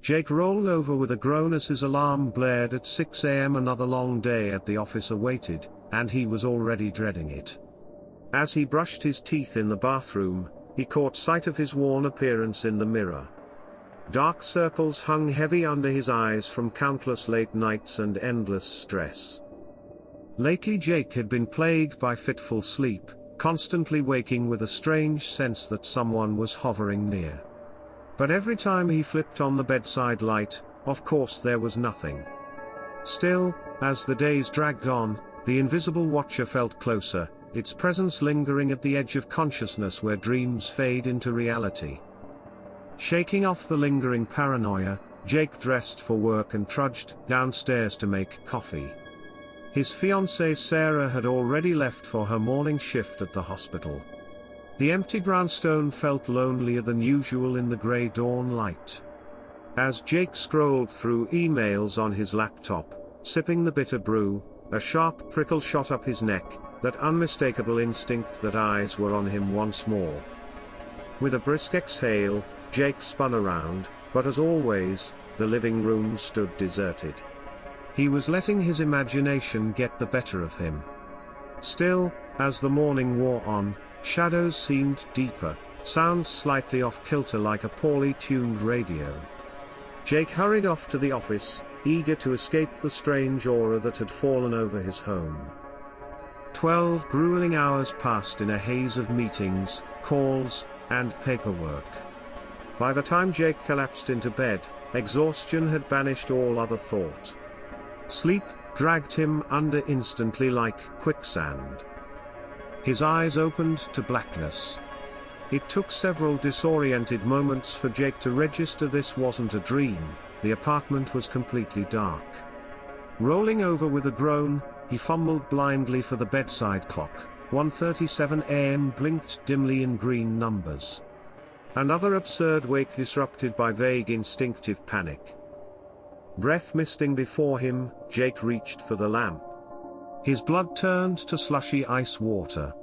Jake rolled over with a groan as his alarm blared at 6 a.m. Another long day at the office awaited, and he was already dreading it. As he brushed his teeth in the bathroom, he caught sight of his worn appearance in the mirror. Dark circles hung heavy under his eyes from countless late nights and endless stress. Lately Jake had been plagued by fitful sleep, constantly waking with a strange sense that someone was hovering near. But every time he flipped on the bedside light, of course there was nothing. Still, as the days dragged on, the invisible watcher felt closer, its presence lingering at the edge of consciousness where dreams fade into reality. Shaking off the lingering paranoia, Jake dressed for work and trudged downstairs to make coffee. His fiancée Sarah had already left for her morning shift at the hospital. The empty brownstone felt lonelier than usual in the grey dawn light. As Jake scrolled through emails on his laptop, sipping the bitter brew, a sharp prickle shot up his neck, that unmistakable instinct that eyes were on him once more. With a brisk exhale, Jake spun around, but as always, the living room stood deserted. He was letting his imagination get the better of him. Still, as the morning wore on, shadows seemed deeper, sounds slightly off-kilter like a poorly tuned radio. Jake hurried off to the office, eager to escape the strange aura that had fallen over his home. 12 grueling hours passed in a haze of meetings, calls, and paperwork. By the time Jake collapsed into bed, exhaustion had banished all other thought. Sleep dragged him under instantly like quicksand. His eyes opened to blackness. It took several disoriented moments for Jake to register this wasn't a dream. The apartment was completely dark. Rolling over with a groan, he fumbled blindly for the bedside clock. 1:37 a.m. blinked dimly in green numbers. Another absurd wake disrupted by vague instinctive panic. Breath misting before him, Jake reached for the lamp. His blood turned to slushy ice water.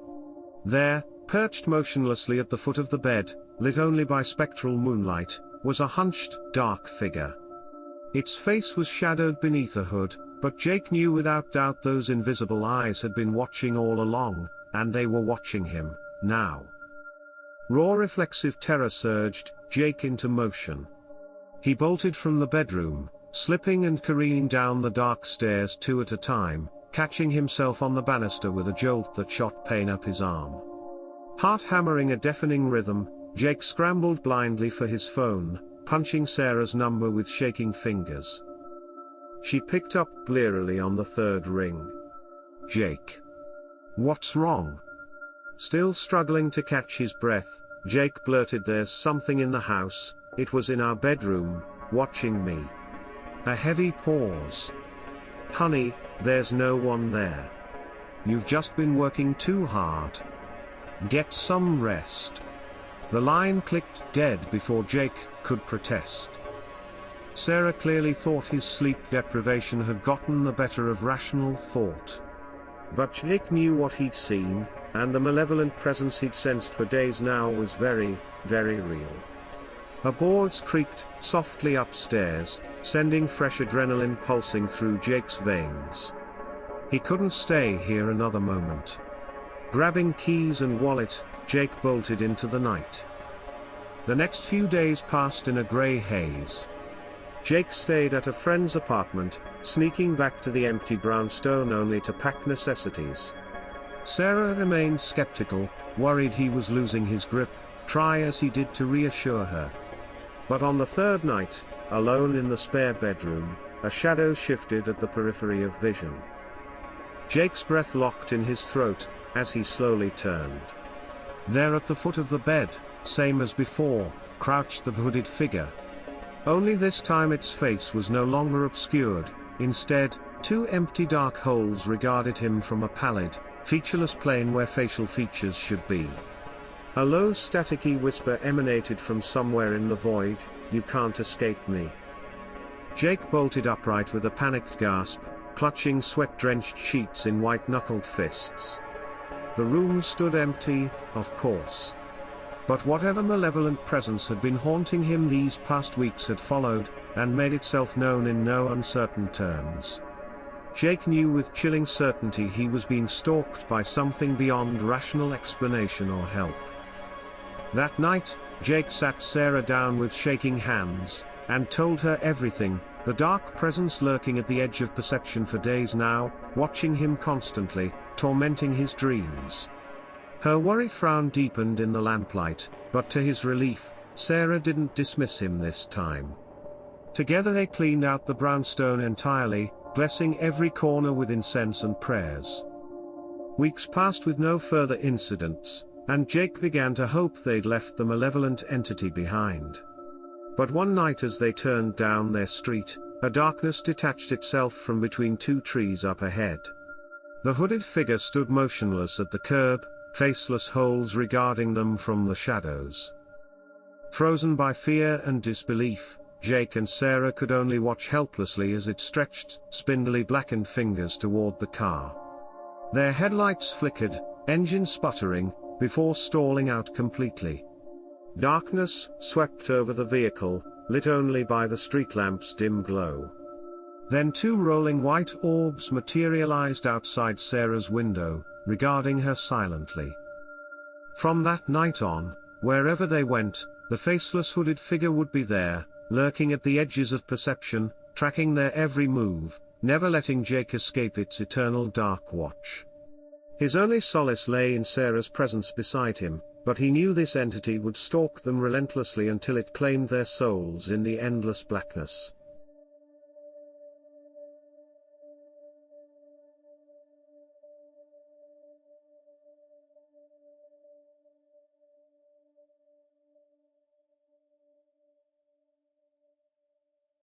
There, perched motionlessly at the foot of the bed, lit only by spectral moonlight, was a hunched, dark figure. Its face was shadowed beneath a hood, but Jake knew without doubt those invisible eyes had been watching all along, and they were watching him, now. Raw reflexive terror surged Jake into motion. He bolted from the bedroom, slipping and careening down the dark stairs 2 at a time, catching himself on the banister with a jolt that shot pain up his arm. Heart hammering a deafening rhythm, Jake scrambled blindly for his phone, punching Sarah's number with shaking fingers. She picked up blearily on the 3rd ring. Jake. What's wrong? Still struggling to catch his breath, Jake blurted, "There's something in the house, it was in our bedroom, watching me." A heavy pause. "Honey, there's no one there. You've just been working too hard. Get some rest." The line clicked dead before Jake could protest. Sarah clearly thought his sleep deprivation had gotten the better of rational thought. But Jake knew what he'd seen, and the malevolent presence he'd sensed for days now was very, very real. Her boards creaked softly upstairs, sending fresh adrenaline pulsing through Jake's veins. He couldn't stay here another moment. Grabbing keys and wallet, Jake bolted into the night. The next few days passed in a grey haze. Jake stayed at a friend's apartment, sneaking back to the empty brownstone only to pack necessities. Sarah remained skeptical, worried he was losing his grip, try as he did to reassure her. But on the 3rd night, alone in the spare bedroom, a shadow shifted at the periphery of vision. Jake's breath locked in his throat, as he slowly turned. There at the foot of the bed, same as before, crouched the hooded figure. Only this time its face was no longer obscured, instead, 2 empty dark holes regarded him from a pallid, featureless plane where facial features should be. A low staticky whisper emanated from somewhere in the void, "You can't escape me." Jake bolted upright with a panicked gasp, clutching sweat-drenched sheets in white-knuckled fists. The room stood empty, of course. But whatever malevolent presence had been haunting him these past weeks had followed, and made itself known in no uncertain terms. Jake knew with chilling certainty he was being stalked by something beyond rational explanation or help. That night, Jake sat Sarah down with shaking hands, and told her everything, the dark presence lurking at the edge of perception for days now, watching him constantly, tormenting his dreams. Her worried frown deepened in the lamplight, but to his relief, Sarah didn't dismiss him this time. Together they cleaned out the brownstone entirely, blessing every corner with incense and prayers. Weeks passed with no further incidents, and Jake began to hope they'd left the malevolent entity behind. But one night as they turned down their street, a darkness detached itself from between two trees up ahead. The hooded figure stood motionless at the curb, faceless holes regarding them from the shadows. Frozen by fear and disbelief, Jake and Sarah could only watch helplessly as it stretched spindly blackened fingers toward the car. Their headlights flickered, engine sputtering, before stalling out completely. Darkness swept over the vehicle, lit only by the street lamp's dim glow. Then two rolling white orbs materialized outside Sarah's window, regarding her silently. From that night on, wherever they went, the faceless hooded figure would be there, lurking at the edges of perception, tracking their every move, never letting Jake escape its eternal dark watch. His only solace lay in Sarah's presence beside him, but he knew this entity would stalk them relentlessly until it claimed their souls in the endless blackness.